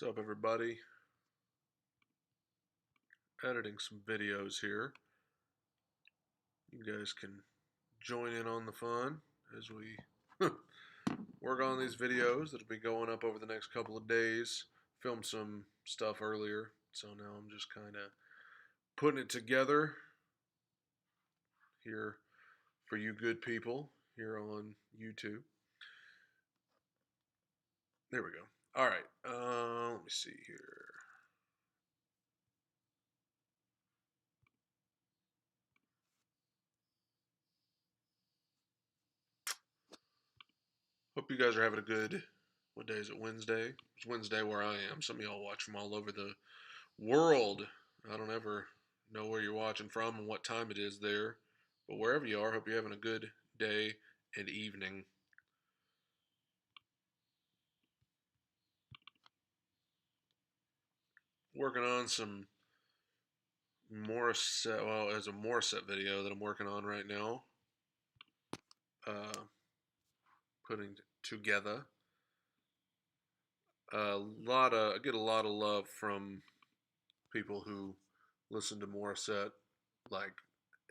What's up, everybody? Editing some videos here. You guys can join in on the fun as we work on these videos that'll be going up over the next couple of days. Filmed some stuff earlier, so now I'm just kind of putting it together here for you good people here on YouTube. There we go. All right, let me see here. Hope you guys are having a good, what day is it, Wednesday? It's Wednesday where I am. Some of y'all watch from all over the world. I don't ever know where you're watching from and what time it is there. But wherever you are, hope you're having a good day and evening. Working on some Morissette, well, it's a Morissette video that I'm working on right now. Putting together. I get a lot of love from people who listen to Morissette, like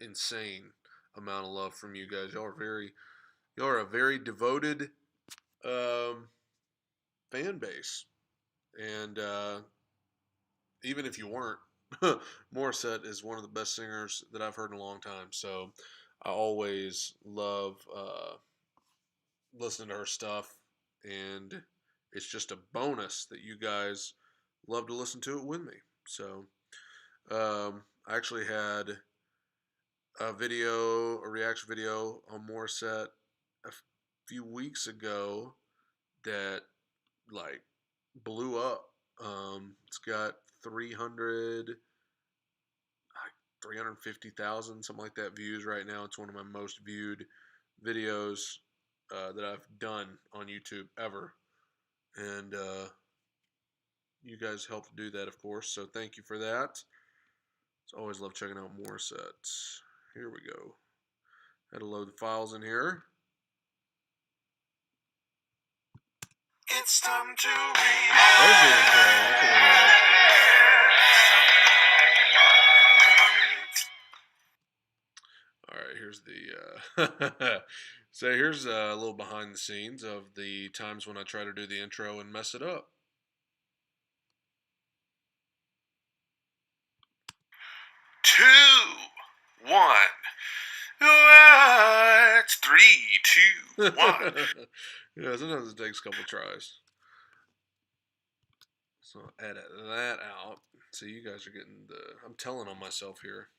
insane amount of love from you guys. Y'all are a very devoted fan base, and even if you weren't, Morissette is one of the best singers that I've heard in a long time. So I always love listening to her stuff, and it's just a bonus that you guys love to listen to it with me. So I actually had a reaction video on Morissette a few weeks ago that like blew up. It's got 350,000, something like that, views right now. It's one of my most viewed videos that I've done on YouTube ever. And you guys helped do that, of course. So thank you for that. It's always love checking out Morissette. Here we go. Had to load the files in here. It's time to react. There's the intro. That's what we like. All right, here's the so here's a little behind the scenes of the times when I try to do the intro and mess it up. 2, 1. It's 3, 2, 1. Yeah, sometimes it takes a couple tries. So I'll edit that out. So you guys are getting I'm telling on myself here.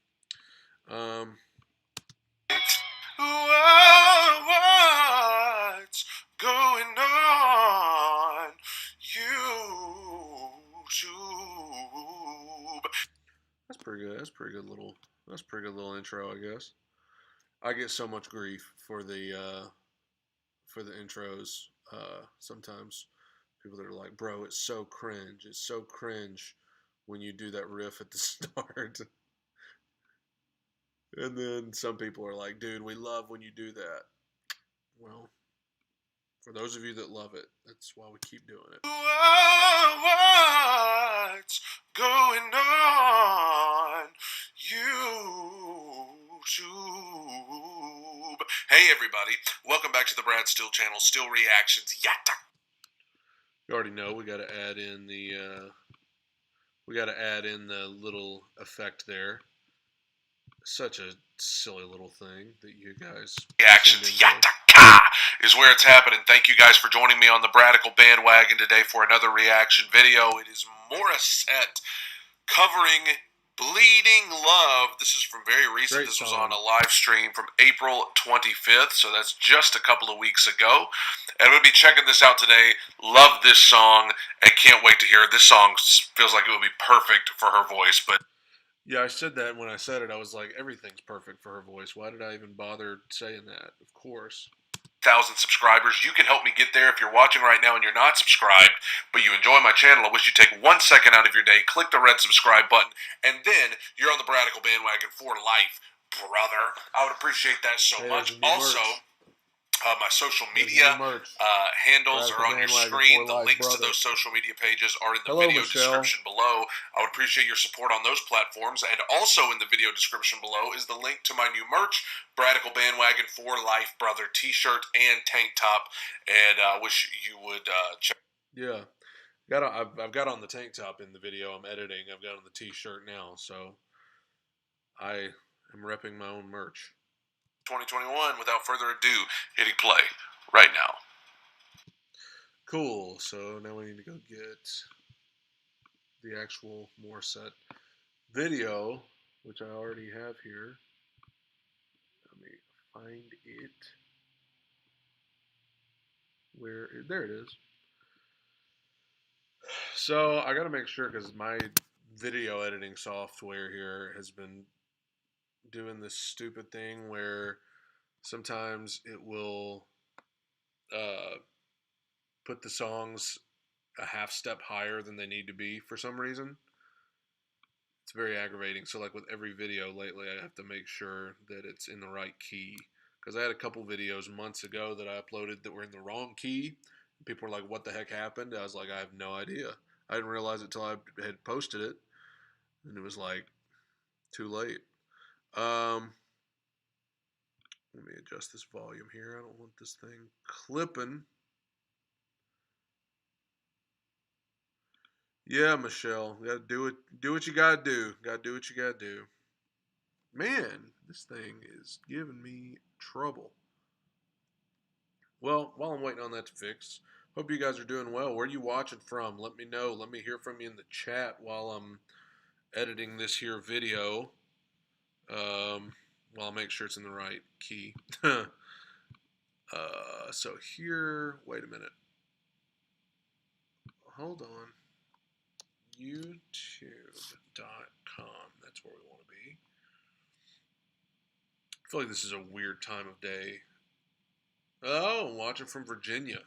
What's going on YouTube? That's pretty good. That's pretty good little intro, I guess. I get so much grief for the intros. Sometimes people that are like, bro, it's so cringe. It's so cringe when you do that riff at the start. And then some people are like, dude, we love when you do that. Well, for those of you that love it, that's why we keep doing it. What's going on YouTube? Hey everybody, welcome back to the Brad Still channel, Still Reactions. Yatta. You already know we got to add in the little effect there. Such a silly little thing that you guys reactions Yatta is where it's happening. Thank you guys for joining me on the Bradical bandwagon today for another reaction video. It is Morissette covering Bleeding Love. This is from very recent. This was on a live stream from April 25th, so that's just a couple of weeks ago. And we'll be checking this out today. Love this song and can't wait to hear it. This song feels like it would be perfect for her voice, but yeah, I said that when I said it. I was like, everything's perfect for her voice. Why did I even bother saying that? Of course. 1,000 subscribers. You can help me get there if you're watching right now and you're not subscribed, but you enjoy my channel. I wish you'd take 1 second out of your day, click the red subscribe button, and then you're on the Bradical bandwagon for life, brother. I would appreciate that so much. Also, my social media handles are on your screen. The links to those social media pages are in the video description below. I would appreciate your support on those platforms. And also in the video description below is the link to my new merch, Bradical Bandwagon for Life Brother t-shirt and tank top. And I wish you would check. Yeah. I've got on the tank top in the video I'm editing. I've got on the t-shirt now. So I am repping my own merch. 2021, without further ado, hitting play right now. Cool. So now we need to go get the actual Morissette video, which I already have here. Let me find it. There it is. So I got to make sure, because my video editing software here has been doing this stupid thing where sometimes it will put the songs a half step higher than they need to be for some reason. It's very aggravating. So like with every video lately, I have to make sure that it's in the right key, because I had a couple videos months ago that I uploaded that were in the wrong key. People were like, what the heck happened? I was like, I have no idea. I didn't realize it until I had posted it, and it was like too late. Let me adjust this volume here. I don't want this thing clipping. Yeah, Michelle, you gotta do it. Do what you gotta do. Gotta do what you gotta do. Man, this thing is giving me trouble. Well, while I'm waiting on that to fix, hope you guys are doing well. Where are you watching from? Let me know. Let me hear from you in the chat while I'm editing this here video. Well, I'll make sure it's in the right key. So here, wait a minute. Hold on. YouTube.com. That's where we want to be. I feel like this is a weird time of day. Oh, watching from Virginia.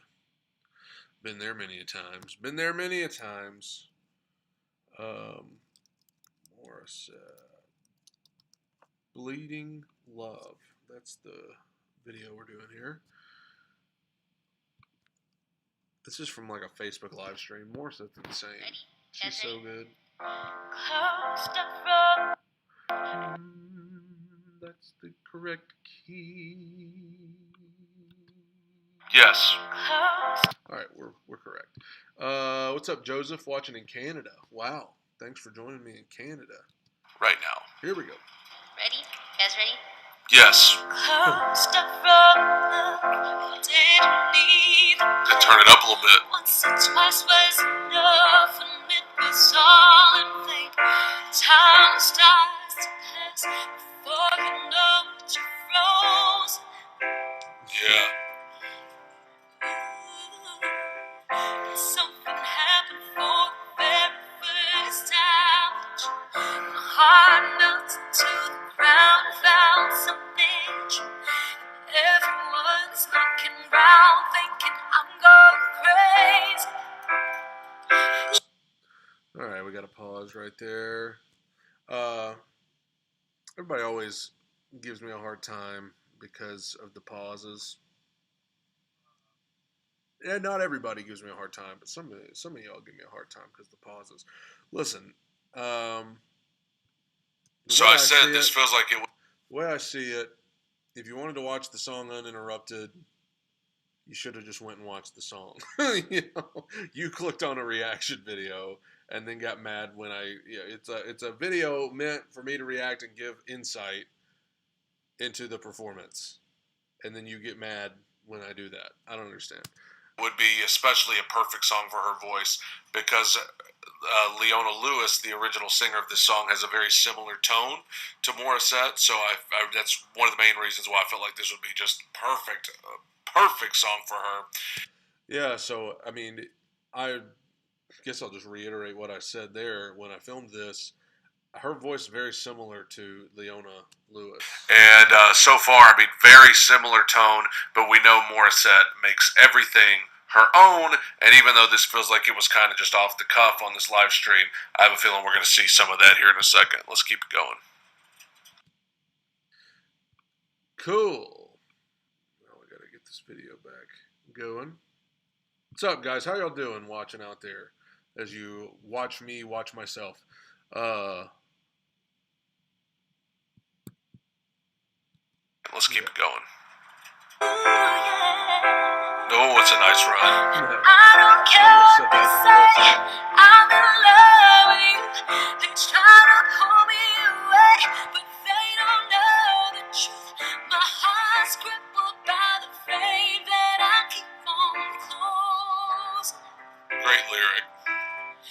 Been there many a times. Been there many a times. Morissette. Bleeding Love. That's the video we're doing here. This is from like a Facebook live stream. Morissette's insane. She's so good. That's the correct key. Yes. All right, we're correct. What's up, Joseph? Watching in Canada. Wow. Thanks for joining me in Canada. Right now. Here we go. Ready? You guys ready? Yes. Turn it up a little bit. Once or twice was enough, and it was all in vain. Time starts to pass before you know it, you froze. Yeah. Something happened for the very first time. My heart melted to the ground, found something true. Everyone's looking round, thinking I'm going crazy. All right, we got to pause right there. Everybody always gives me a hard time because of the pauses. Yeah, not everybody gives me a hard time, but some of y'all give me a hard time because of the pauses. Listen, so I said this feels like it. The way I see it, if you wanted to watch the song uninterrupted, you should have just went and watched the song. You clicked on a reaction video and then got mad when it's a video meant for me to react and give insight into the performance, and then you get mad when I do that. I don't understand. Would be especially a perfect song for her voice, because Leona Lewis, the original singer of this song, has a very similar tone to Morissette. So that's one of the main reasons why I felt like this would be just perfect song for her. Yeah, so I mean, I guess I'll just reiterate what I said there when I filmed this. Her voice is very similar to Leona Lewis. And so far, I mean, very similar tone, but we know Morissette makes everything her own, and even though this feels like it was kind of just off the cuff on this live stream, I have a feeling we're going to see some of that here in a second. Let's keep it going. Cool. Now we got to get this video back going. What's up, guys? How y'all doing watching out there as you watch me watch myself? Let's keep it going. Oh, it's a nice run. I don't care what they say, I'm in love with you. They try to pull me away, but they don't know the truth. My heart's crippled by the flame that I keep on close. Great lyric.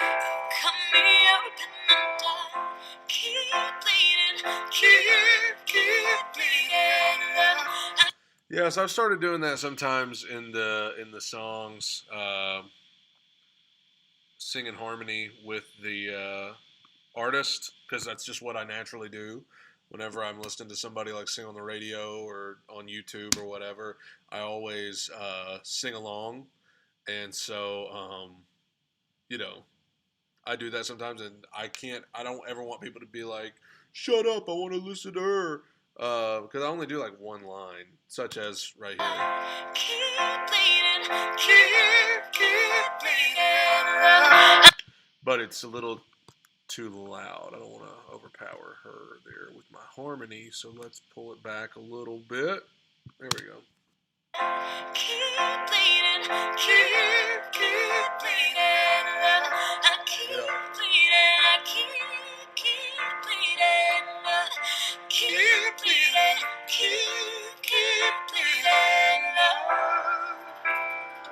Cut me open and die. Keep bleeding, keep bleeding. Yes, I've started doing that sometimes in the songs, singing harmony with the artist, because that's just what I naturally do. Whenever I'm listening to somebody like sing on the radio or on YouTube or whatever, I always sing along, and so I do that sometimes, and I don't ever want people to be like, "Shut up! I want to listen to her," because I only do like one line, such as right here. Keep bleeding, keep bleeding. But it's a little too loud. I don't want to overpower her there with my harmony, so let's pull it back a little bit. There we go. Keep bleeding, keep bleeding. I keep bleeding, I keep bleeding. Keep bleeding, keep bleeding.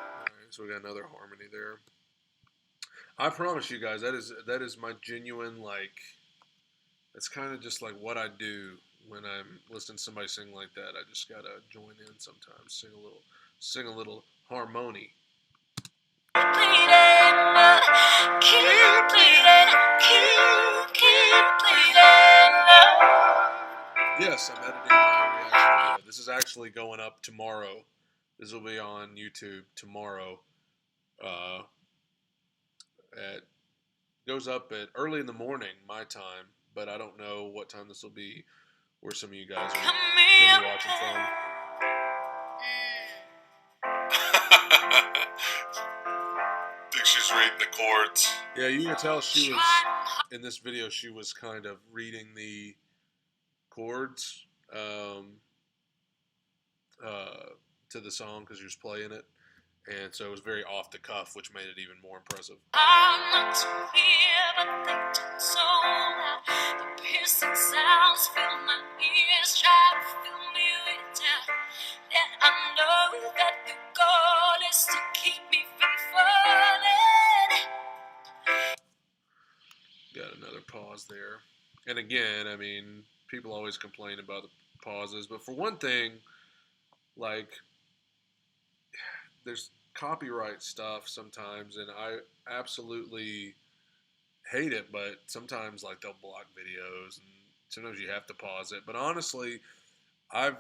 Alright, so we got another harmony there. I promise you guys, that is my genuine, like, that's kind of just like what I do when I'm listening to somebody sing like that. I just gotta join in sometimes, sing a little harmony. Keep bleeding, keep bleeding. Yes, I'm editing my reaction video. This is actually going up tomorrow. This will be on YouTube tomorrow. Goes up at early in the morning, my time, but I don't know what time this will be where some of you guys are going to be watching from. Think she's reading the chords. Yeah, you can tell she was, in this video, she was kind of reading the chords to the song because she was playing it. And so it was very off the cuff, which made it even more impressive. I'm not to hear, but they talk so loud. The piercing sounds fill my ears, try to fill me with doubt. And I know that the goal is to keep me from falling. Got another pause there. And again, I mean, people always complain about the pauses, but for one thing, like, there's copyright stuff sometimes, and I absolutely hate it, but sometimes, like, they'll block videos, and sometimes you have to pause it. But honestly, I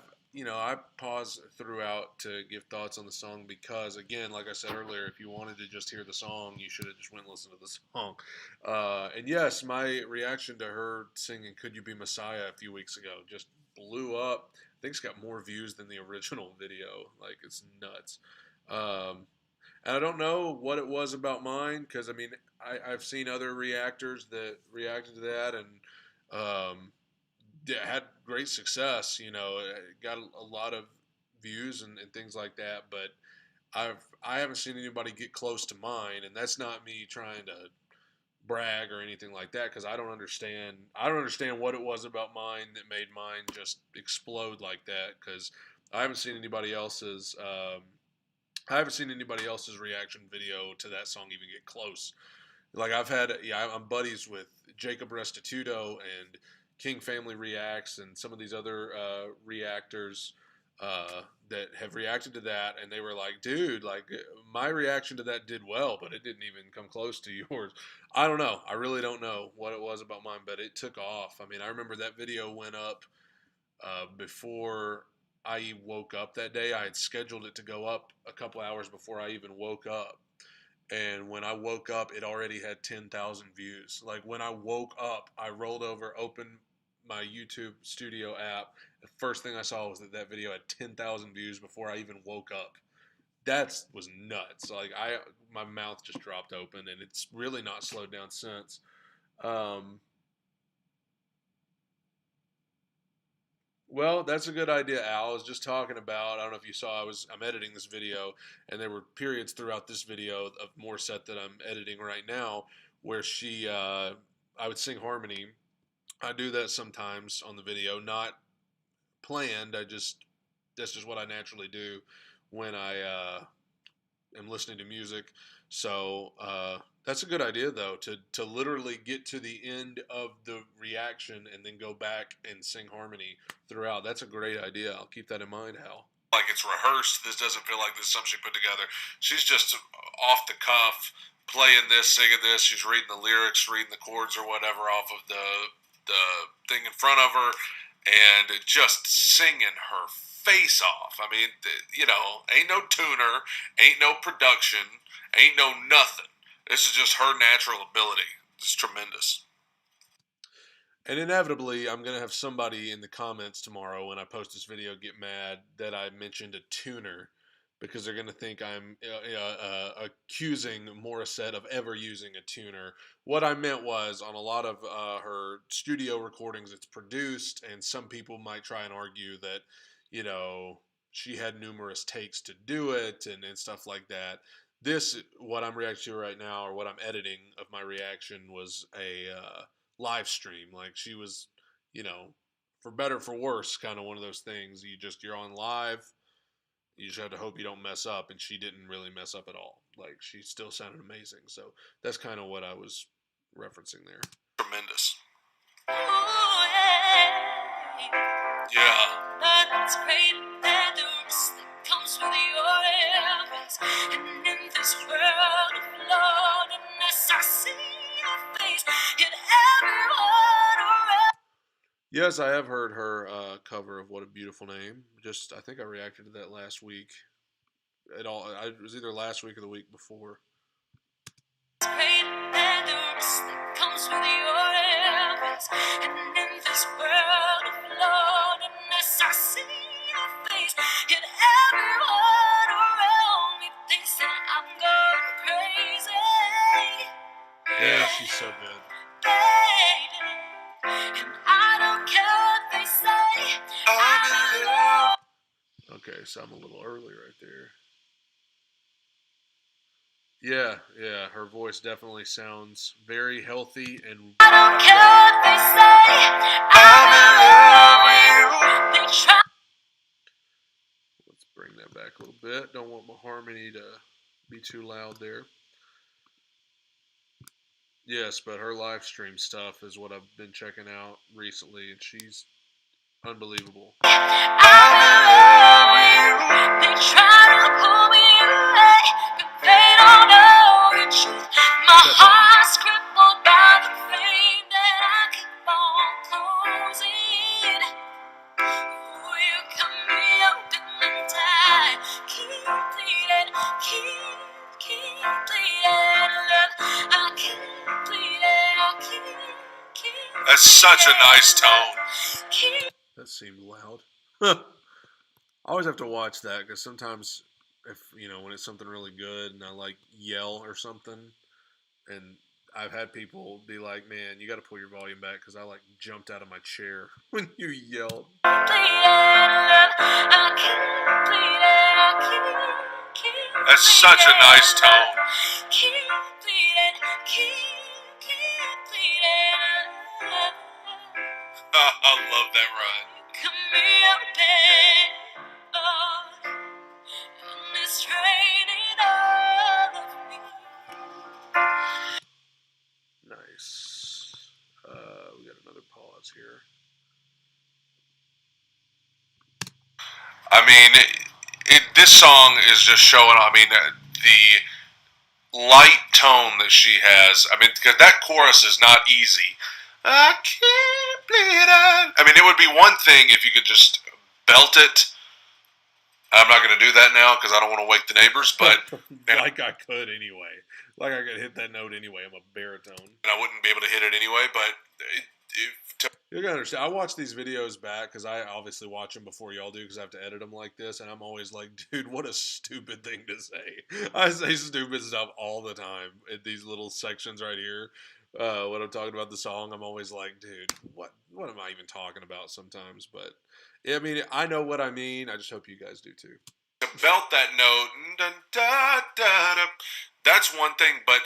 pause throughout to give thoughts on the song because, again, like I said earlier, if you wanted to just hear the song, you should have just went and listened to the song. And yes, my reaction to her singing "Could You Be Messiah" a few weeks ago just blew up. I think it's got more views than the original video. Like, it's nuts. And I don't know what it was about mine because, I mean, I've seen other reactors that reacted to that and had great success. Got a lot of views and things like that. But I haven't seen anybody get close to mine, and that's not me trying to brag or anything like that because I don't understand. I don't understand what it was about mine that made mine just explode like that because I haven't seen anybody else's. I haven't seen anybody else's reaction video to that song even get close. Like I'm buddies with Jacob Restituto and King Family Reacts and some of these other reactors that have reacted to that, and they were like, "Dude, like my reaction to that did well, but it didn't even come close to yours." I don't know. I really don't know what it was about mine, but it took off. I mean, I remember that video went up before I woke up that day. I had scheduled it to go up a couple hours before I even woke up. And when I woke up, it already had 10,000 views. Like, when I woke up, I rolled over, opened my YouTube Studio app, the first thing I saw was that video had 10,000 views before I even woke up. That was nuts. Like my mouth just dropped open, and it's really not slowed down since. Well, that's a good idea, Al. I was just talking about. I don't know if you saw. I'm editing this video, and there were periods throughout this video of Morissette that I'm editing right now where I would sing harmony. I do that sometimes on the video, not planned. That's just what I naturally do when I am listening to music. So that's a good idea, though, to literally get to the end of the reaction and then go back and sing harmony throughout. That's a great idea. I'll keep that in mind, Hal. Like it's rehearsed. This doesn't feel like this is something she put together. She's just off the cuff, playing this, singing this. She's reading the lyrics, reading the chords or whatever off of the thing in front of her, and just singing her face off. I mean, ain't no tuner, ain't no production, ain't no nothing. This is just her natural ability. It's tremendous. And inevitably, I'm going to have somebody in the comments tomorrow when I post this video get mad that I mentioned a tuner, because they're going to think I'm accusing Morissette of ever using a tuner. What I meant was, on a lot of her studio recordings, it's produced, and some people might try and argue that, she had numerous takes to do it and stuff like that. What I'm reacting to right now, or what I'm editing of my reaction, was a live stream. Like, she was, for better for worse, kind of one of those things. You're on live. You just have to hope you don't mess up, and she didn't really mess up at all. Like, she still sounded amazing. So that's kind of what I was referencing there. Tremendous. Ooh, yeah. Nothing's greater than the risk that comes with your efforts. And in this world of loneliness, I see your face in everyone around. Yes, I have heard her cover of "What a Beautiful Name." I think I reacted to that last week. It was either last week or the week before. Yeah, she's so good. Okay, so I'm a little early right there. Yeah, her voice definitely sounds very healthy and. I don't care what they say. Let's bring that back a little bit. Don't want my harmony to be too loud there. Yes, but her live stream stuff is what I've been checking out recently, and she's unbelievable. They try to pull me away, but they don't know the truth. My heart's crippled by the pain that I keep on closing. You cut me open and tight, keep bleeding, keep bleeding, love. I keep bleeding, I keep. That's such a nice tone. That seemed loud. I always have to watch that, because sometimes, when it's something really good and I yell or something, and I've had people be like, "Man, you got to pull your volume back," because I jumped out of my chair when you yelled. That's such a nice tone. I love that run. Nice. We got another pause here. I mean, this song is just showing. I mean, the light tone that she has. I mean, because that chorus is not easy. I can't bleed out. I mean, it would be one thing if you could just belt it. I'm not going to do that now because I don't want to wake the neighbors, but I could anyway. I could hit that note anyway. I'm a baritone, and I wouldn't be able to hit it anyway. But You're gonna understand. I watch these videos back because I obviously watch them before y'all do because I have to edit them like this, and I'm always like, dude, what a stupid thing to say. I say stupid stuff all the time in these little sections right here. When I'm talking about the song, I'm always like, dude, what am I even talking about sometimes? But I mean, I know what I mean. I just hope you guys do too. To belt that note, dun, da, da, da, that's one thing, but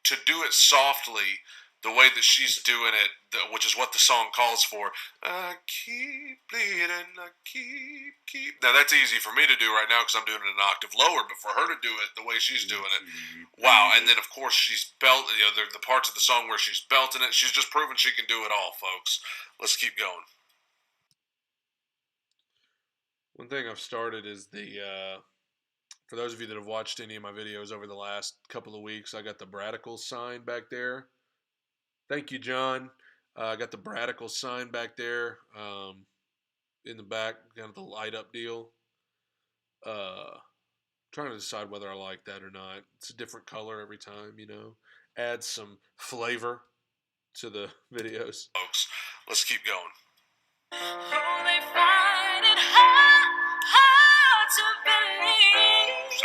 to do it softly, the way that she's doing it, which is what the song calls for. I keep bleeding, I keep. Now that's easy for me to do right now because I'm doing it an octave lower, but for her to do it the way she's doing it, wow! And then of course she's belting. The parts of the song where she's belting it. She's just proven she can do it all, folks. Let's keep going. One thing I've started is for those of you that have watched any of my videos over the last couple of weeks, I got the Bradicals sign back there. Thank you, John. I got the Bradicals sign back there in the back, kind of the light up deal. Trying to decide whether I like that or not. It's a different color every time, Adds some flavor to the videos. Folks, let's keep going.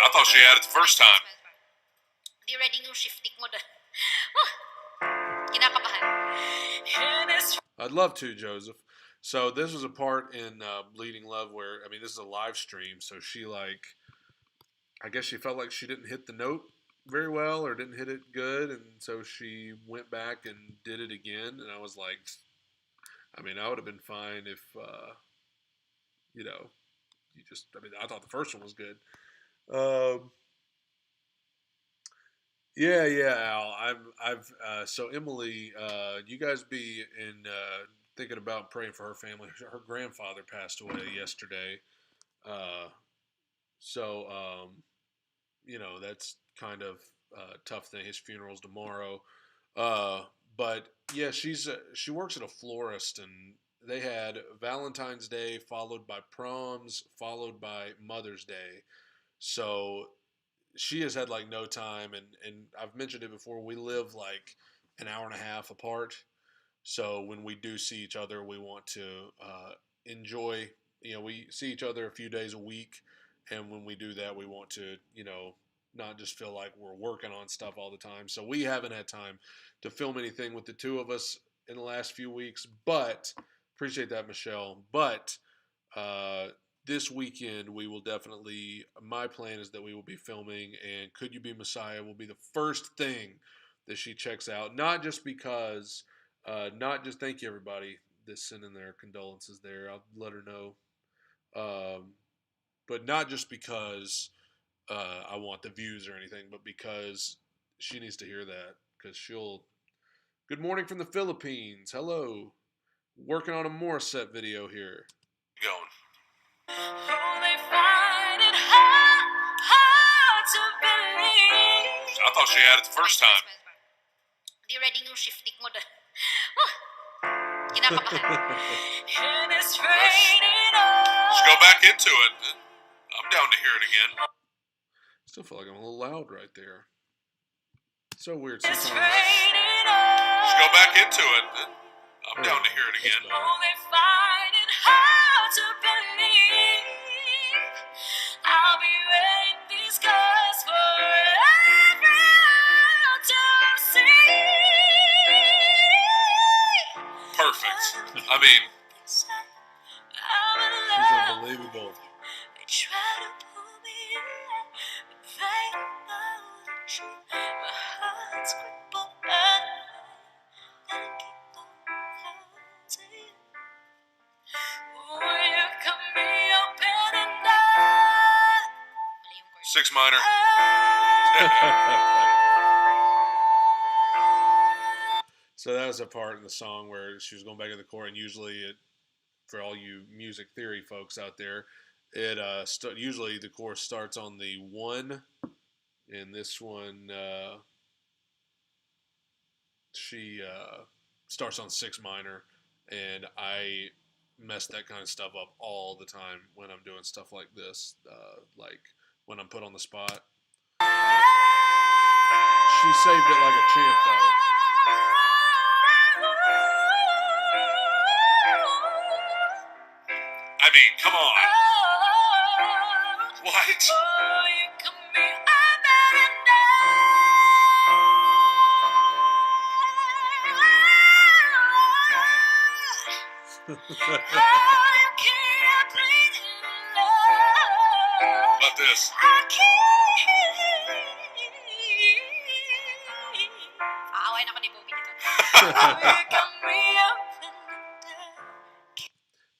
I thought she had it the first time. Di ready yung shifting mo doon. Kinakabahan. I'd love to, Joseph. So this was a part in Bleeding Love where, this is a live stream, so she I guess she felt like she didn't hit the note very well or didn't hit it good, and so she went back and did it again, and I was like, I would have been fine if, I thought the first one was good. Yeah, Al. So Emily, you guys be thinking about praying for her family. Her grandfather passed away yesterday. So, that's kind of a tough thing. His funeral's tomorrow. But yeah, she works at a florist, and they had Valentine's Day followed by proms, followed by Mother's Day. So she has had no time, and I've mentioned it before. We live an hour and a half apart, so when we do see each other, we want to enjoy. We see each other a few days a week, and when we do that, we want to not just feel like we're working on stuff all the time. So we haven't had time to film anything with the two of us in the last few weeks, but appreciate that, Michelle. But this weekend we will definitely, my plan is that we will be filming, and Could You Be Messiah will be the first thing that she checks out. Not just because, thank you everybody that's sending their condolences there. I'll let her know. But not just because I want the views or anything, but because she needs to hear that. Because good morning from the Philippines. Hello. Working on a Morissette video here. Going. I thought she had it the first time. Di ready yung shifting mo doon. Kinakabahan. Let's go back into it. I'm down to hear it again. Still feel like I'm a little loud right there. So weird sometimes. Let's go back into it. I'm down to hear it again. I'll be wearing these scars for everyone to see. Perfect. She's unbelievable. They try to pull me in, but they don't know the truth. My heart's crippled and I keep on closing. Will you cut me open and down? Six minor. So that was a part in the song where she was going back to the chord, and usually for all you music theory folks out there, it usually the chorus starts on the 1, and this one she starts on 6 minor, and I mess that kind of stuff up all the time when I'm doing stuff like this, like when I'm put on the spot. She saved it like a champ, though. mean, come on. What? Oh, you can be a better About this. Away naman ni Bobby dito.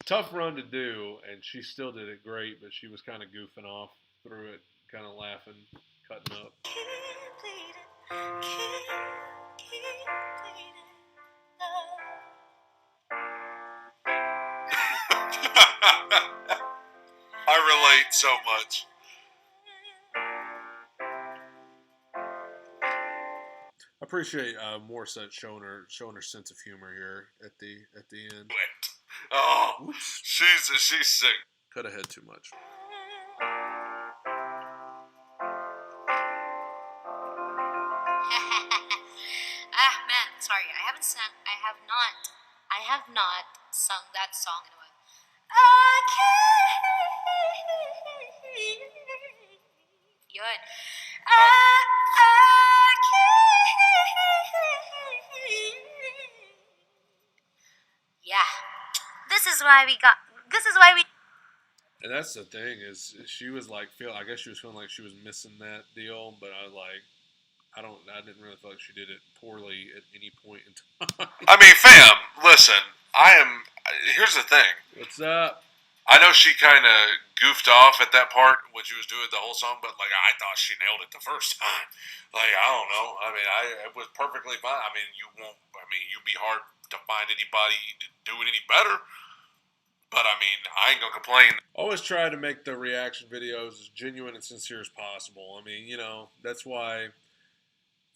Tough run to do, and she still did it great, but she was kind of goofing off through it, kind of laughing, cutting up. I relate so much. I appreciate Morissette showing her sense of humor here at the end. Oh, oops. She's sick. Could have had too much. Man, sorry, I have not sung that song in a while. Yun. Yeah. This is why we. And that's the thing is she was like I guess she was feeling like she was missing that deal, but I was like I didn't really feel like she did it poorly at any point in time. I mean, fam, listen, here's the thing. What's up? I know she kind of goofed off at that part when she was doing the whole song, but like I thought she nailed it the first time. Like I don't know. I mean, it was perfectly fine. I mean, you'd be hard to find anybody to do it any better. But I mean, I ain't gonna complain. Always try to make the reaction videos as genuine and sincere as possible. I mean, that's why.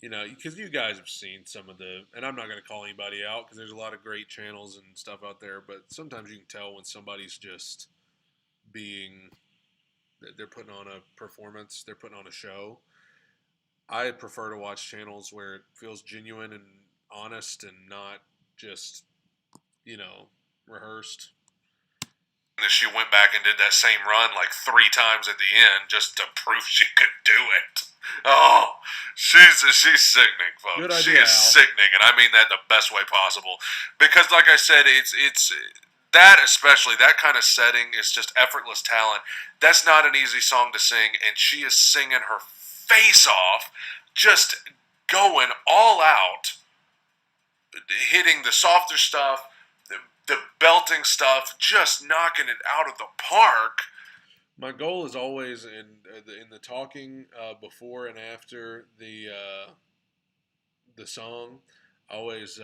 Because you guys have seen some of and I'm not going to call anybody out because there's a lot of great channels and stuff out there, but sometimes you can tell when somebody's just they're putting on a performance, they're putting on a show. I prefer to watch channels where it feels genuine and honest and not just, rehearsed. She went back and did that same run like 3 times at the end just to prove she could do it. Oh, she's sickening, folks. Good idea, she is sickening, and I mean that in the best way possible. Because, like I said, it's that especially that kind of setting is just effortless talent. That's not an easy song to sing, and she is singing her face off, just going all out, hitting the softer stuff, the belting stuff, just knocking it out of the park. My goal is always in the talking before and after the song. I always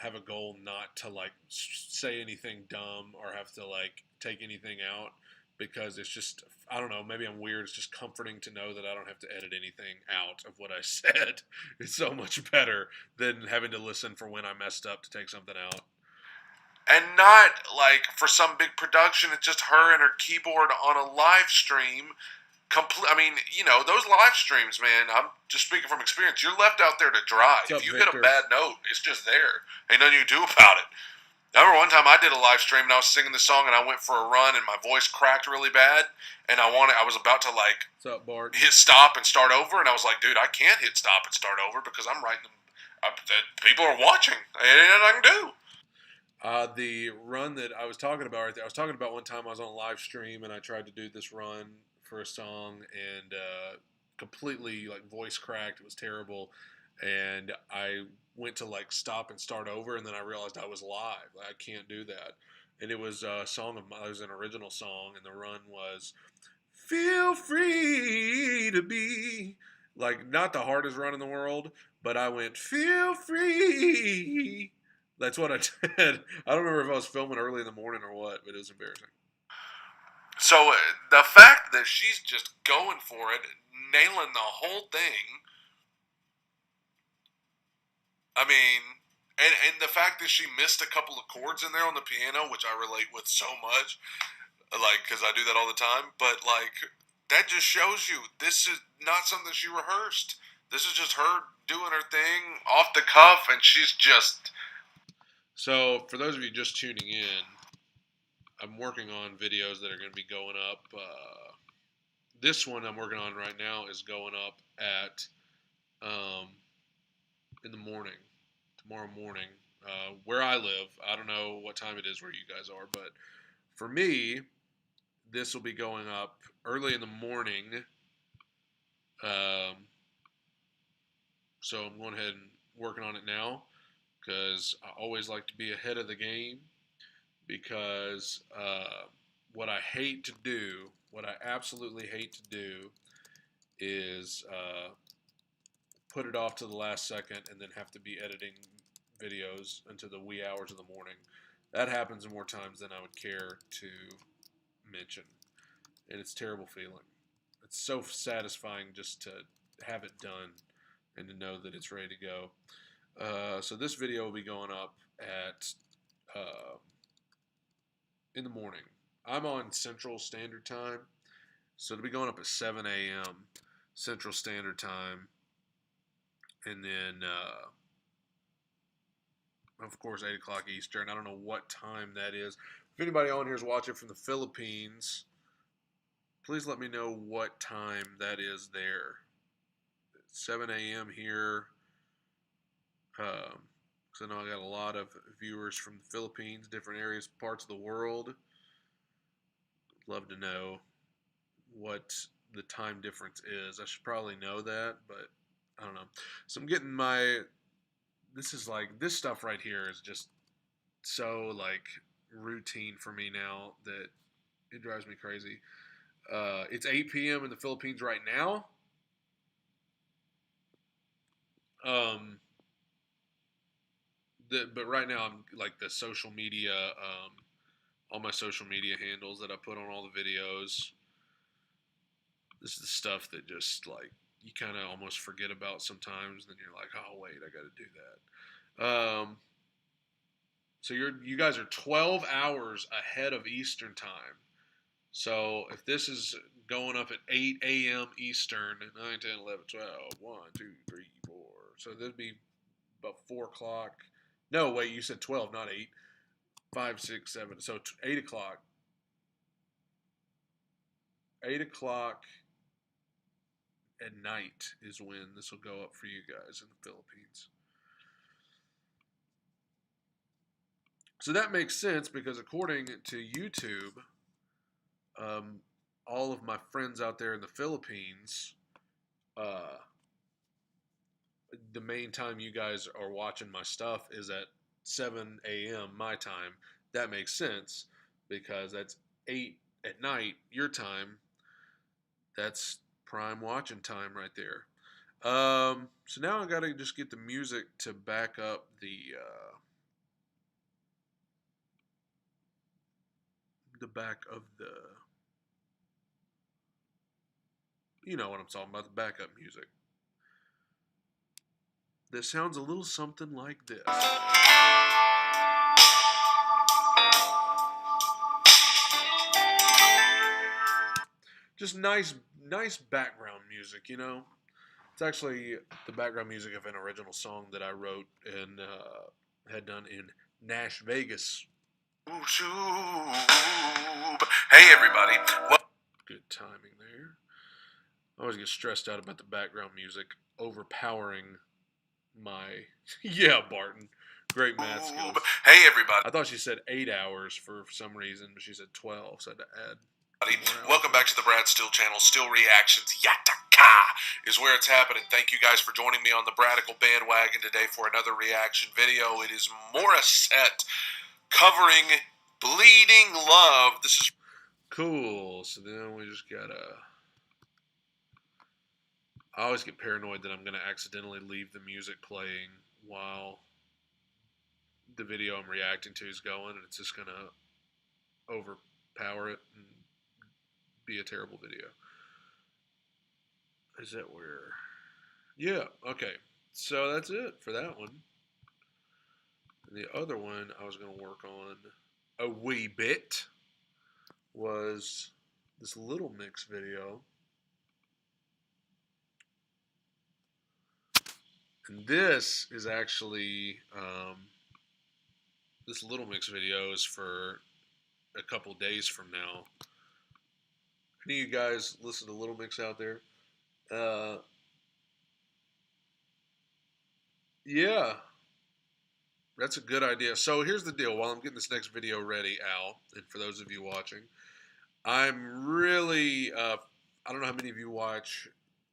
have a goal not to like say anything dumb or have to like take anything out because it's just I don't know. Maybe I'm weird. It's just comforting to know that I don't have to edit anything out of what I said. It's so much better than having to listen for when I messed up to take something out. And not like for some big production, it's just her and her keyboard on a live stream. I mean, those live streams, man, I'm just speaking from experience. You're left out there to dry. If you hit a bad note, it's just there. Ain't nothing you can do about it. I remember one time I did a live stream and I was singing the song and I went for a run and my voice cracked really bad and I was about to like hit stop and start over and I was like, dude, I can't hit stop and start over because I'm writing them. People are watching. Ain't nothing I can do. The run that I was talking about right there, I was talking about one time I was on a live stream and I tried to do this run for a song and completely like voice cracked. It was terrible. And I went to like stop and start over and then I realized I was live. Like, I can't do that. And it was a song of mine. It was an original song and the run was feel free to be like not the hardest run in the world, but I went feel free. That's what I did. I don't remember if I was filming early in the morning or what, but it was embarrassing. So the fact that she's just going for it, nailing the whole thing, I mean, and the fact that she missed a couple of chords in there on the piano, which I relate with so much, like, because I do that all the time, but, like, that just shows you this is not something she rehearsed. This is just her doing her thing off the cuff, and she's just... So, for those of you just tuning in, I'm working on videos that are going to be going up. This one I'm working on right now is going up at in the morning, tomorrow morning, where I live. I don't know what time it is where you guys are, but for me, this will be going up early in the morning. Um, so I'm going ahead and working on it now because I always like to be ahead of the game because what I hate to do, what I absolutely hate to do is put it off to the last second and then have to be editing videos into the wee hours of the morning. That happens more times than I would care to mention. And it's a terrible feeling. It's so satisfying just to have it done and to know that it's ready to go. So this video will be going up at in the morning. I'm on Central Standard Time, so it'll be going up at 7 a.m. Central Standard Time, and then of course 8 o'clock Eastern. I don't know what time that is. If anybody on here is watching from the Philippines, please let me know what time that is there. 7 a.m. here. Because I know I got a lot of viewers from the Philippines, different areas, parts of the world. Love to know what the time difference is. I should probably know that, but I don't know. So I'm getting this stuff right here is just so like routine for me now that it drives me crazy. It's 8 p.m. in the Philippines right now. But right now I'm like the social media, all my social media handles that I put on all the videos. This is the stuff that just like you kind of almost forget about sometimes. Then you're like, oh wait, I got to do that. So you guys are 12 hours ahead of Eastern time. So if this is going up at 8 a.m. Eastern, 9, 10, 11, 12, 1, 2, 3, 4. So that'd be about 4 o'clock. No, wait, you said 12, not 8. 5, 6, 7. So 8 o'clock. 8 o'clock at night is when this will go up for you guys in the Philippines. So that makes sense because according to YouTube, all of my friends out there in the Philippines, the main time you guys are watching my stuff is at 7 a.m. my time. That makes sense because that's 8 at night your time. That's prime watching time right there. So now I gotta just get the music to back up the back of the, you know what I'm talking about, the backup music. This sounds a little something like this. Just nice background music, you know. It's actually the background music of an original song that I wrote and had done in Nash Vegas. Hey everybody. What? Good timing there. I always get stressed out about the background music overpowering my yeah, Barton. Great math skills. Hey everybody. I thought she said 8 hours for some reason, but she said 12, so I had to add. Welcome back to the Brad Still channel. Still Reactions Yataka is where it's happening. Thank you guys for joining me on the Bradical bandwagon today for another reaction video. It is Morissette covering Bleeding Love. This is cool. So then we just gotta, I always get paranoid that I'm gonna accidentally leave the music playing while the video I'm reacting to is going, and it's just gonna overpower it and be a terrible video. Is that where? Yeah, okay. So that's it for that one. And the other one I was going to work on a wee bit was this Little Mix video. And this is actually, this Little Mix video is for a couple days from now. Any of you guys listen to Little Mix out there? Uh, yeah, that's a good idea. So here's the deal. While I'm getting this next video ready, Al, and for those of you watching, I'm really, I don't know how many of you watch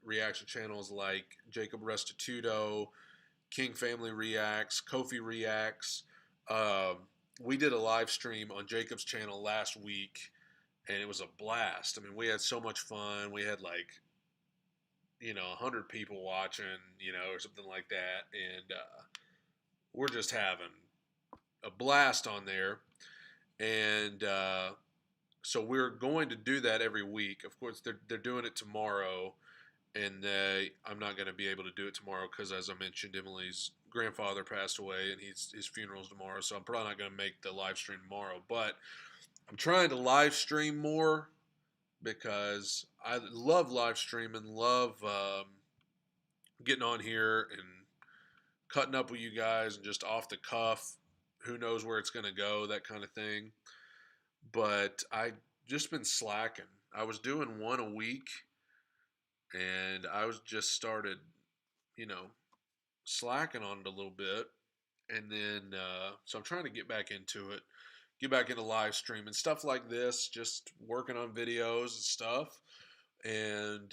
reaction channels like Jacob Restituto, King Family Reacts, Kofi Reacts. Um, we did a live stream on Jacob's channel last week, and it was a blast. I mean, we had so much fun. We had like, 100 people watching, or something like that, and we're just having a blast on there. And so we're going to do that every week. Of course, they're doing it tomorrow, and I'm not going to be able to do it tomorrow because, as I mentioned, Emily's grandfather passed away, and his funeral's tomorrow. So I'm probably not going to make the live stream tomorrow. But I'm trying to live stream more because I love live streaming, love getting on here and cutting up with you guys and just off the cuff. Who knows where it's going to go, that kind of thing. But I just been slacking. I was doing one a week, and I was just started, you know, slacking on it a little bit. And then, so I'm trying to get back into it, get back into live streaming, stuff like this, just working on videos and stuff. And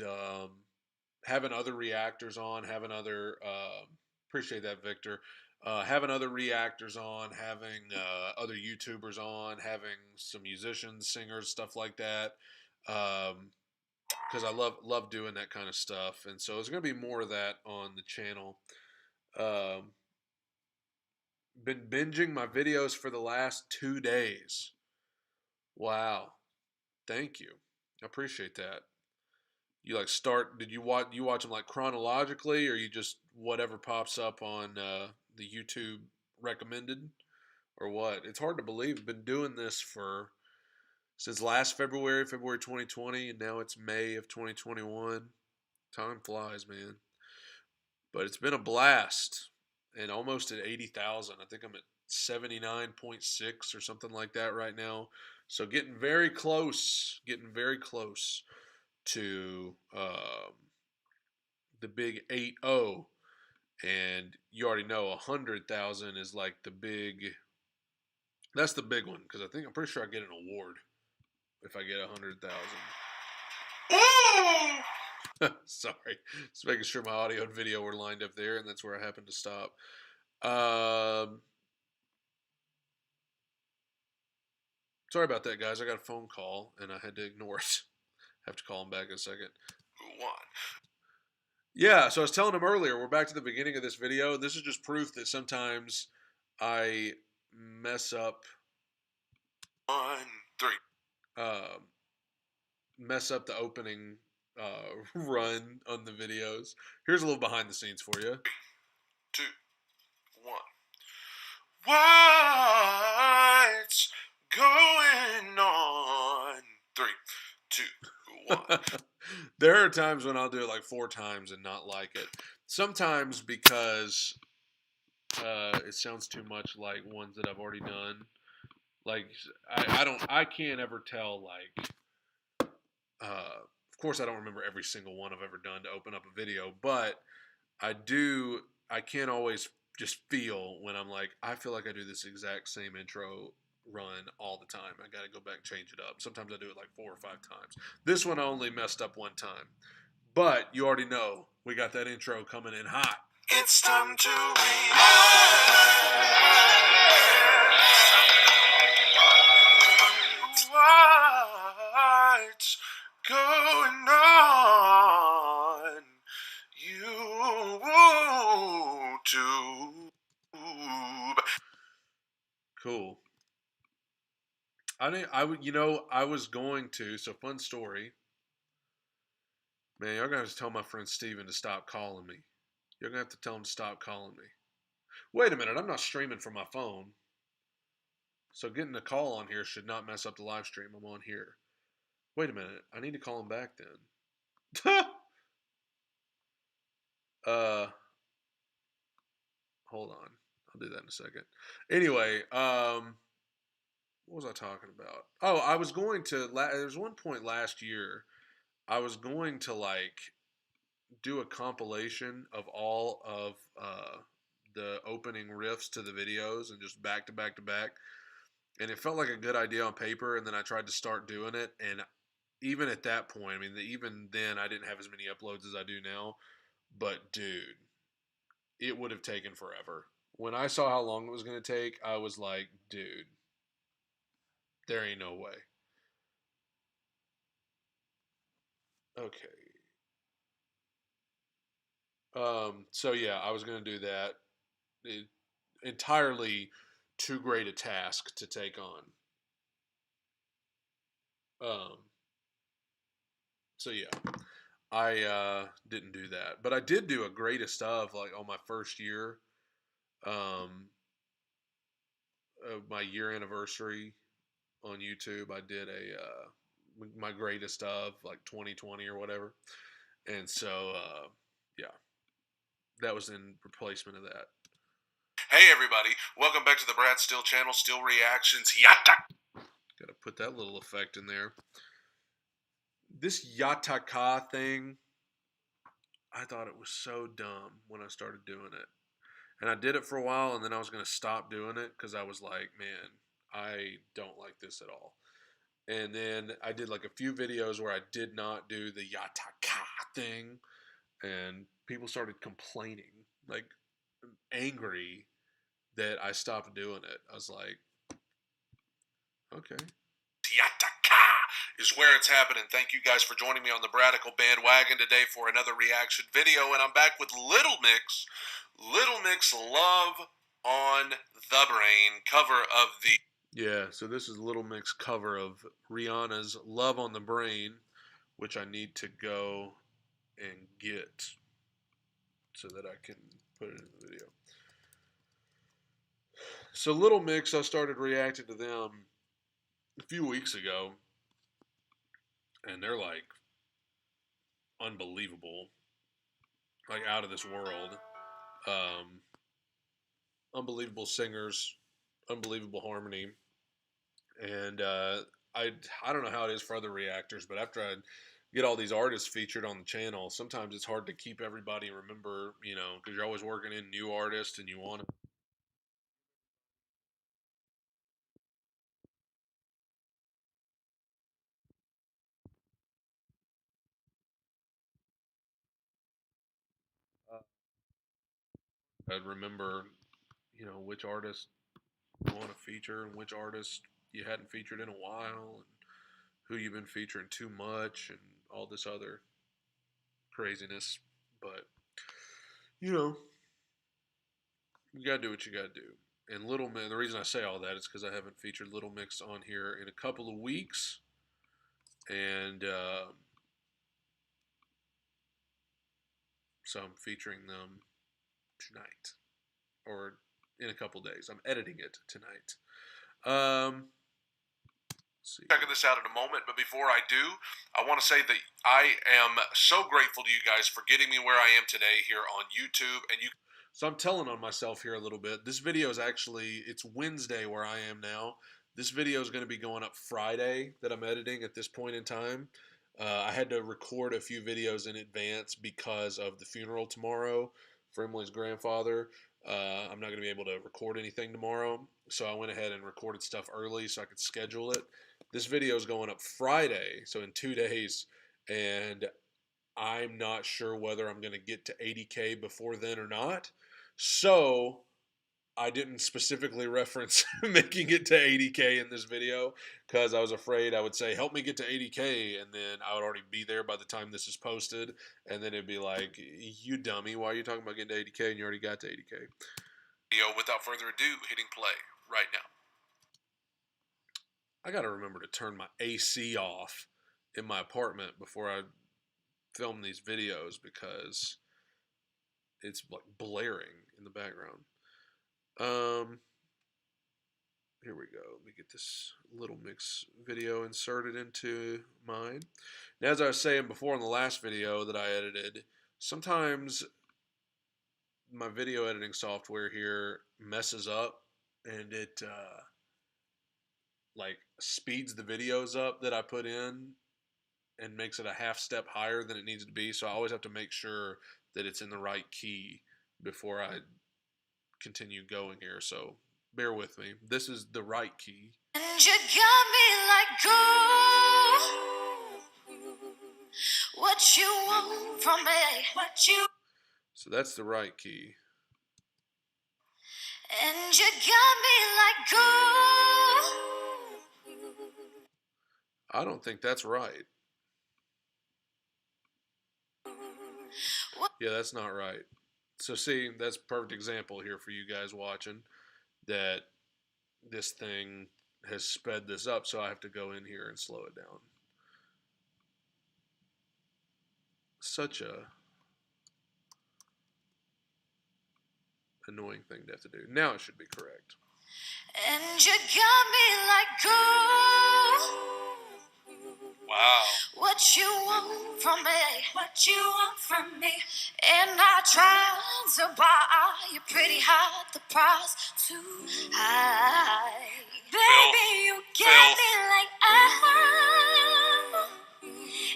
having other reactors on, having other, appreciate that, Victor. Having other reactors on, having other YouTubers on, having some musicians, singers, stuff like that. Because I love doing that kind of stuff, and so there's going to be more of that on the channel. Um, been binging my videos for the last 2 days. Wow, thank you, I appreciate that. You like start? Did you watch them like chronologically, or you just whatever pops up on the YouTube recommended, or what? It's hard to believe. I've been doing this for since last February 2020, and now it's May of 2021. Time flies, man. But it's been a blast, and almost at 80,000. I think I'm at 79.6 or something like that right now. So getting very close to the big 8-0. And you already know 100,000 is like the big. That's the big one because I'm pretty sure I get an award if I get 100,000. Sorry, just making sure my audio and video were lined up there, and that's where I happened to stop. Sorry about that, guys. I got a phone call, and I had to ignore it. Have to call him back in a second. Go on. Yeah, so I was telling him earlier, we're back to the beginning of this video. This is just proof that sometimes I mess up. 1, 3. Mess up the opening run on the videos. Here's a little behind the scenes for you. 2, 1. What's going on? 3, 2, 1. There are times when I'll do it like 4 times and not like it. Sometimes because it sounds too much like ones that I've already done. Like I can't ever tell like. Of course, I don't remember every single one I've ever done to open up a video, but I do. I can't always just feel when I'm like, I feel like I do this exact same intro run all the time. I got to go back and change it up. Sometimes I do it like 4 or 5 times. This one I only messed up 1 time. But you already know we got that intro coming in hot. It's time to what's going on? YouTube. Cool. I was going to. So fun story. Man, y'all gonna have to tell my friend Steven to stop calling me. You're gonna have to tell him to stop calling me. Wait a minute, I'm not streaming from my phone. So getting a call on here should not mess up the live stream. I'm on here. Wait a minute, I need to call him back then. Hold on. I'll do that in a second. Anyway, what was I talking about? Oh, I was going to. There was one point last year I was going to like do a compilation of all of the opening riffs to the videos and just back to back to back. And it felt like a good idea on paper. And then I tried to start doing it, and even at that point, I mean, even then, I didn't have as many uploads as I do now. But dude, it would have taken forever. When I saw how long it was going to take, I was like, dude, there ain't no way. Okay. So yeah, I was going to do that. It, entirely too great a task to take on. Um, so yeah, I didn't do that, but I did do a greatest of like on my first year, um, of my year anniversary on YouTube. I did a my greatest of like 2020 or whatever, and so yeah, that was in replacement of that. Hey everybody, welcome back to the Brad Still channel, Still Reactions. Yatta. Got to put that little effect in there. This Yataka thing, I thought it was so dumb when I started doing it. And I did it for a while, and then I was going to stop doing it because I was like, man, I don't like this at all. And then I did like a few videos where I did not do the Yataka thing, and people started complaining, like angry that I stopped doing it. I was like, okay. Yataka is where it's happening. Thank you guys for joining me on the Bradical bandwagon today for another reaction video, and I'm back with Little Mix. Little Mix Love on the Brain, cover of the... Yeah, so this is Little Mix cover of Rihanna's Love on the Brain, which I need to go and get so that I can put it in the video. So Little Mix, I started reacting to them a few weeks ago, and they're like unbelievable, like out of this world. Um, Unbelievable singers, unbelievable harmony, and I don't know how it is for other reactors, but after I get all these artists featured on the channel, sometimes it's hard to keep everybody remember, you know, because you're always working in new artists and you want to. I'd remember, you know, which artist you want to feature and which artist you hadn't featured in a while, and who you've been featuring too much, and all this other craziness. But you know, you gotta do what you gotta do. And Little Mix, the reason I say all that is because I haven't featured Little Mix on here in a couple of weeks, and so I'm featuring them tonight or in a couple days. I'm editing it tonight. See. Checking this out in a moment, but before I do, I want to say that I am so grateful to you guys for getting me where I am today here on YouTube, and you. So I'm telling on myself here a little bit. This video is actually, it's Wednesday where I am now. This video is going to be going up Friday that I'm editing at this point in time. I had to record a few videos in advance because of the funeral tomorrow for Emily's grandfather. I'm not going to be able to record anything tomorrow, so I went ahead and recorded stuff early so I could schedule it. This video is going up Friday, so in 2 days, and I'm not sure whether I'm going to get to 80K before then or not. So I didn't specifically reference making it to 80K in this video because I was afraid I would say, help me get to 80K, and then I would already be there by the time this is posted, and then it'd be like, you dummy, why are you talking about getting to 80K and you already got to 80K? Without further ado, hitting play right now. I got to remember to turn my AC off in my apartment before I film these videos because it's like blaring in the background. Here we go. Let me get this Little Mix video inserted into mine. Now, as I was saying before in the last video that I edited, sometimes my video editing software here messes up and like speeds the videos up that I put in and makes it a half step higher than it needs to be. So I always have to make sure that it's in the right key before I continue going here. So bear with me. This is the right key. And you got me like gold. What you want from me? So that's the right key. And you got me like gold. I don't think that's right. Yeah, that's not right. So see, that's a perfect example here for you guys watching that this thing has sped this up, so I have to go in here and slow it down. Such a annoying thing to have to do. Now it should be correct. And you got me like gold. Wow. What you want from me? And I tried to buy you pretty hard, the price too high. Baby, you got me like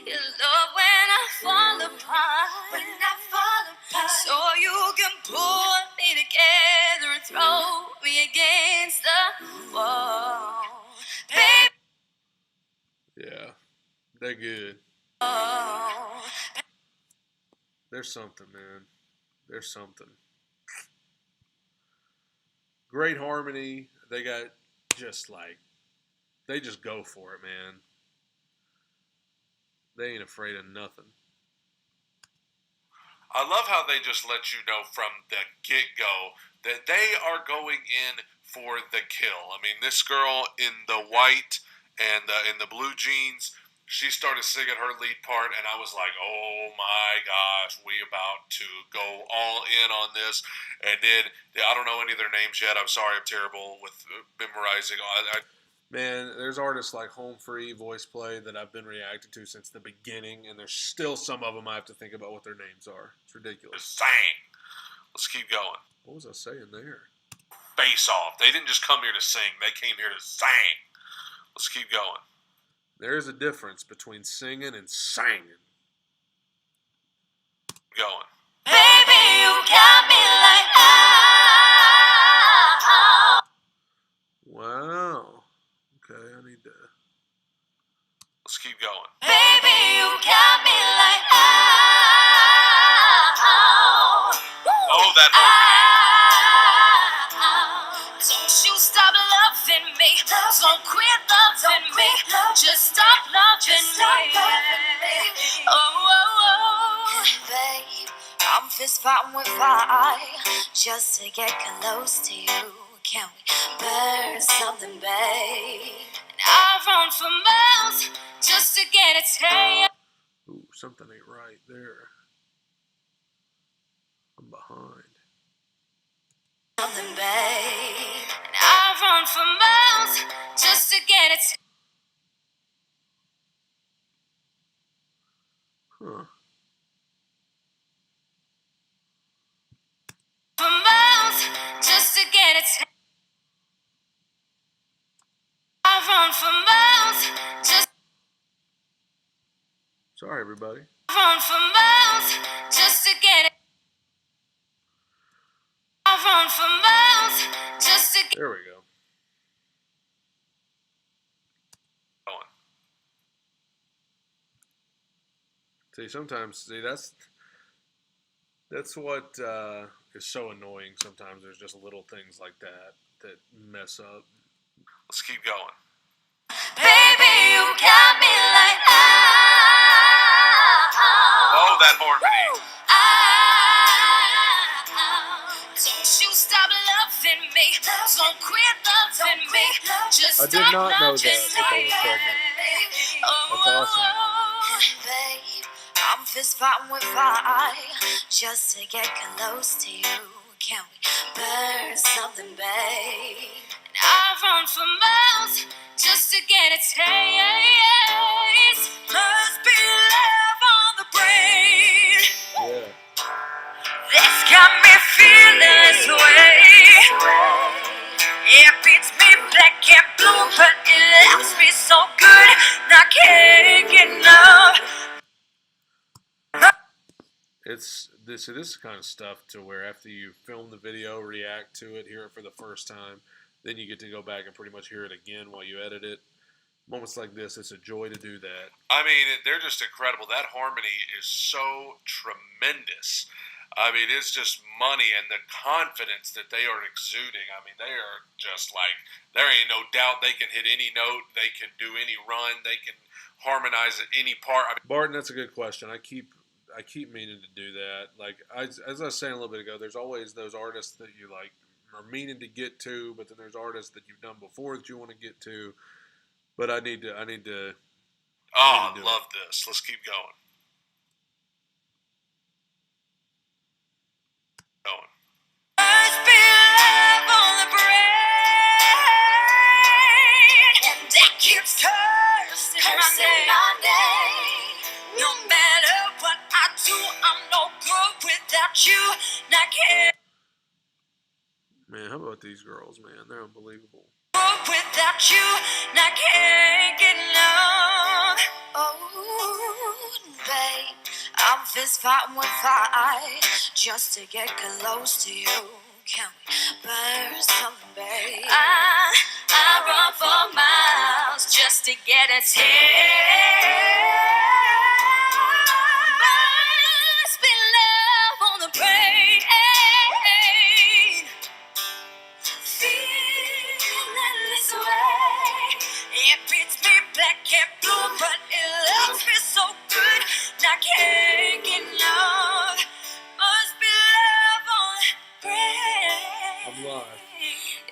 you love when I fall apart. So you can pull me together and throw me against the wall. Baby. Yeah, they're good. Oh. There's something, man. There's something. Great harmony. They got just like, they just go for it, man. They ain't afraid of nothing. I love how they just let you know from the get-go that they are going in for the kill. I mean, this girl in the white and in the blue jeans, she started singing her lead part, and I was like, oh my gosh, we about to go all in on this. And then, I don't know any of their names yet. I'm sorry, I'm terrible with memorizing. Man, there's artists like Home Free, Voice Play that I've been reacting to since the beginning, and there's still some of them I have to think about what their names are. It's ridiculous. Sing. Let's keep going. What was I saying there? Face off. They didn't just come here to sing. They came here to sing. Let's keep going. There is a difference between singing and singing. Going. Baby, you got me like Wow. Okay, I need to. Let's keep going. Baby, you got me like Oh, that hurt. Don't you stop loving me. Don't quit loving me. Just stop loving me. Oh, oh, oh. Babe, I'm fist fighting with fire just to get close to you. Can we burn something, babe? And I run for miles just to get a taste. Ooh, something ain't right there. I'm behind. Something, babe. And I run for miles just to get it. Huh. For miles just to get it. I run for miles just. Sorry, everybody. Run for miles just to get it. I run for miles just to get. There we go. Going. See, sometimes, that's what is so annoying. Sometimes there's just little things like that mess up. Let's keep going. Baby, you got me like Oh, that harmony. Don't you stop loving me. Don't quit loving me. Just I did not know that they were pregnant. That's awesome. Babe, I'm fist fighting with fire just to get close to you. Can we burn something, babe? And I run for miles just to get a taste. Must be love on the brain. Yeah. This got me feeling this way. It beats me black and blue, but it this is the kind of stuff to where after you film the video, react to it, hear it for the first time, then you get to go back and pretty much hear it again while you edit it. Moments like this, it's a joy to do that. I mean, they're just incredible. That harmony is so tremendous. I mean, it's just money, and the confidence that they are exuding. I mean, they are just like, there ain't no doubt they can hit any note, they can do any run, they can harmonize at any part. I mean, Barton, that's a good question. I keep meaning to do that. Like as I was saying a little bit ago, there's always those artists that you like are meaning to get to, but then there's artists that you've done before that you want to get to. But I need to. I love this. Let's keep going. Must be love on the brain, and that keeps cursing my name. No matter what I do, I'm no good without you. Not care. Man, how about these girls, man? They're unbelievable. Without you, not can't get enough. Oh, babe, I'm fist fighting with fire just to get close to you. Can we burn something, babe? I run for miles just to get a taste. Must be love on the brain. Feeling this way, it beats me black and blue, but it loves me so good. I can't get enough. Must be love on brain. I'm live.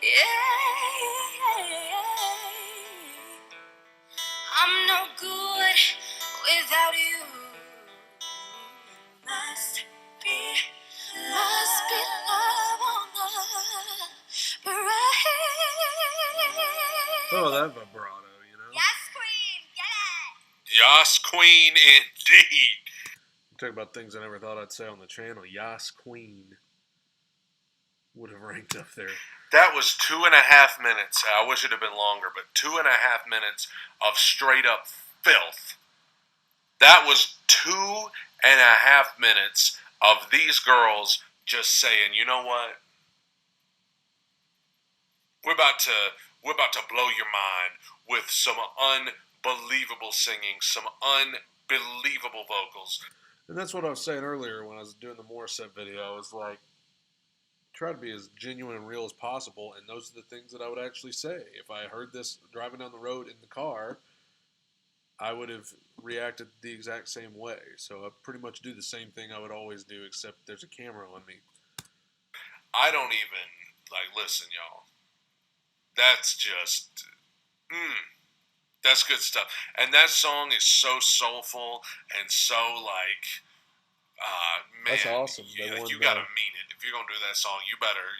Yeah. I'm no good without you. Must be love on the brain. Oh, that vibrato, you know. Yes, queen, get it. Yes, queen, indeed. Talk about things I never thought I'd say on the channel. Yas Queen would have ranked up there. That was 2.5 minutes. I wish it had been longer, but 2.5 minutes of straight up filth. That was 2.5 minutes of these girls just saying, you know what? We're about to blow your mind with some unbelievable singing, some unbelievable vocals. And that's what I was saying earlier when I was doing the Morissette video. I was like, try to be as genuine and real as possible, and those are the things that I would actually say. If I heard this driving down the road in the car, I would have reacted the exact same way. So I pretty much do the same thing I would always do, except there's a camera on me. I don't even, listen, y'all. That's just, that's good stuff. And that song is so soulful and so, man. That's awesome. You gotta mean it. If you're gonna do that song, you better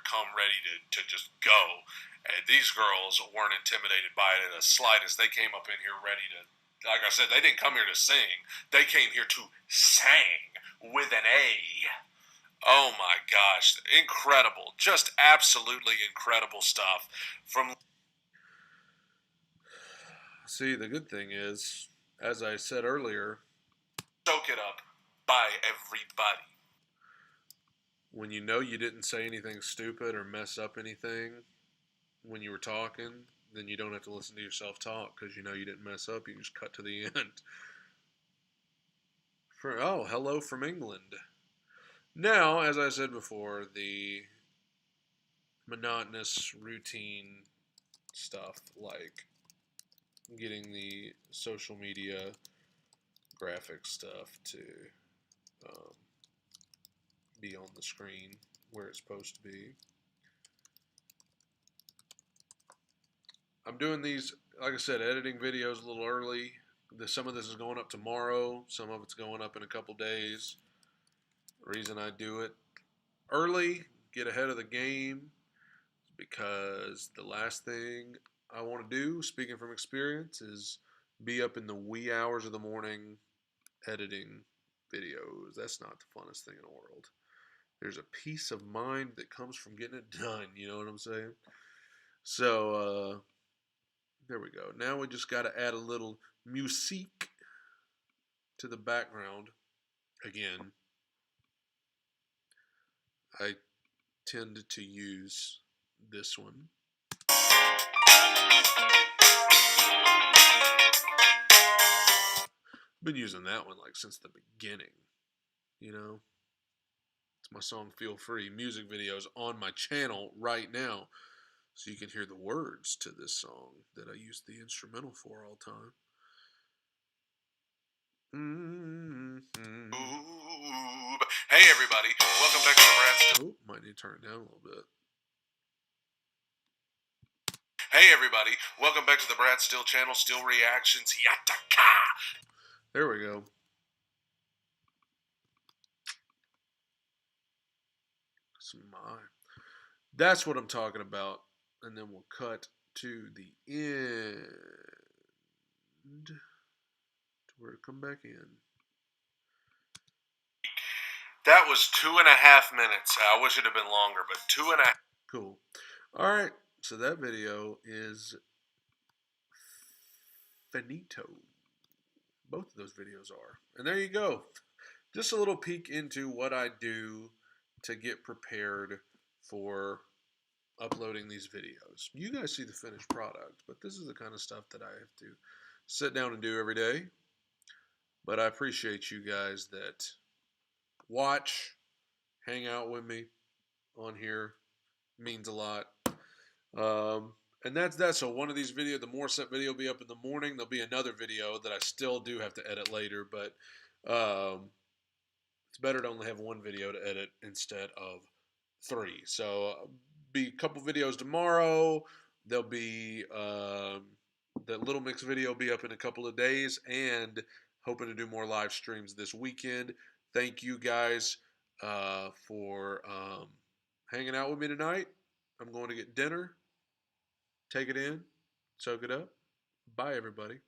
come ready to just go. And these girls weren't intimidated by it in the slightest. They came up in here ready to, like I said, they didn't come here to sing. They came here to sang with an A. Oh my gosh, incredible. Just absolutely incredible stuff. See, the good thing is, as I said earlier, soak it up by everybody. When you know you didn't say anything stupid or mess up anything when you were talking, then you don't have to listen to yourself talk because you know you didn't mess up. You just cut to the end. Hello from England. Now, as I said before, the monotonous routine stuff like getting the social media graphic stuff to be on the screen where it's supposed to be. I'm doing these, like I said, editing videos a little early. Some of this is going up tomorrow. Some of it's going up in a couple days. The reason I do it early, get ahead of the game, is because the last thing I want to do, speaking from experience, is be up in the wee hours of the morning editing videos. That's not the funnest thing in the world. There's a peace of mind that comes from getting it done. You know what I'm saying? So, there we go. Now we just got to add a little music to the background. Again, I tend to use this one. Been using that one like since the beginning, you know. It's my song Feel Free music videos on my channel right now, so you can hear the words to this song that I use the instrumental for all the time. Hey everybody, welcome back to the Brad Still. Oh, might need to turn it down a little bit. Hey everybody, welcome back to the Brad Still channel, Still Reactions, Yataka. There we go. That's what I'm talking about. And then we'll cut to the end. To where to come back in. That was 2.5 minutes. I wish it had been longer, but 2.5. Cool. All right. So that video is finito. Both of those videos are. And there you go. Just a little peek into what I do to get prepared for uploading these videos. You guys see the finished product, but this is the kind of stuff that I have to sit down and do every day. But I appreciate you guys that watch, hang out with me on here. It means a lot. And that's that. So one of these videos, the Morissette video, will be up in the morning. There'll be another video that I still do have to edit later, but it's better to only have one video to edit instead of 3. So be a couple videos tomorrow. There'll be the Little Mix video will be up in a couple of days, and hoping to do more live streams this weekend. Thank you guys for hanging out with me tonight. I'm going to get dinner. Take it in. Soak it up. Bye, everybody.